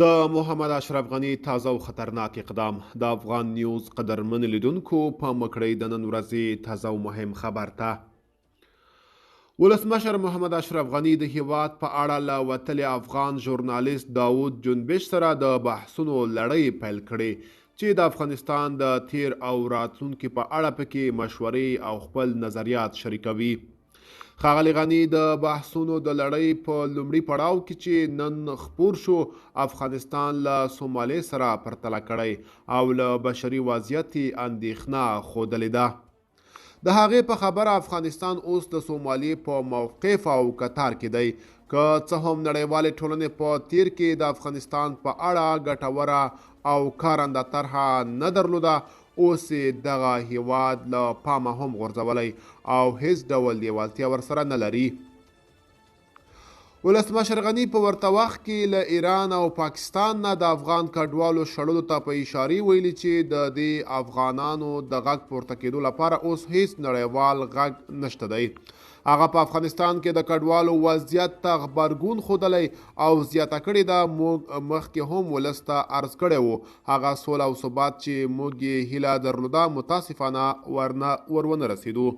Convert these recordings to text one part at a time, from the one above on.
د محمد اشرف غني تازه او خطرناک اقدام د افغان نیوز قدرمن لیدونکو په مکړی د نن ورځې تازه او مهم خبر ته ولسمشر محمد اشرف غني د هیواد په اړه له وتلي افغان ژورنالیست داود جنبش سره د بحثونو لړۍ پیل کړې چې د افغانستان د تیر او راتلونکي په اړه پکې مشورې او خپل نظریات شریکوي. ښاغلي غني د بحثونو د لړۍ په لومړي پړاو کې چې نن خپور شو افغانستان له سومالي سره پرتله کړی او له بشري وضعیت اندېښنه ښودلې ده. د هغې په خبره افغانستان اوس د سومالي په موقف او کتار کې دی. که څه هم نړیوالې ټولنې په تیر کې د افغانستان په اړه ګټوره او کارنده طرحه نه درلوده، اوس دغه هیواد له پامه هم غورځولی او هیڅ ډول لیوالتیا ورسره نه لري. ولسمشر غني په ورته وخت کې له ایران او پاکستان نه د افغان کډوالو شړلو ته په اشارې ویلي چې د دې افغانانو د غږ پورته کېدو لپاره اوس هیڅ نړیوال غږ نشته دی. هغه په افغانستان کې د کډوالو وضعیت ته غبرګون ښودلی او زیاته کړې ده. موږ مخکې هم ولس ته عرض کړی و، هغه سوله او ثبات چې موږ یې هیله درلوده متاسفانه ورونه رسېدو.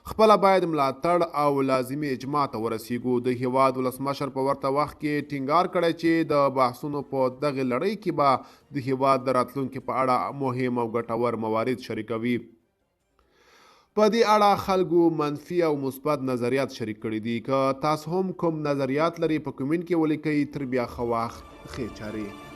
خپله باید ملاتړ او لازمي اجماع ته ورسیږو. د هیواد ولسمشر په ورته وخت کې ټینګار کړی چې د بحثونو په دغې لړۍ کې به د هیواد د راتلونکي په اړه مهم او ګټور موارد شریکوي. په دې اړه خلکو منفي او مثبت نظریات شریک کړي دي. که تاسو هم کوم نظریات لري په کومنټ کې ولیکئ. تر بیا ښه وخت، ښې چارې.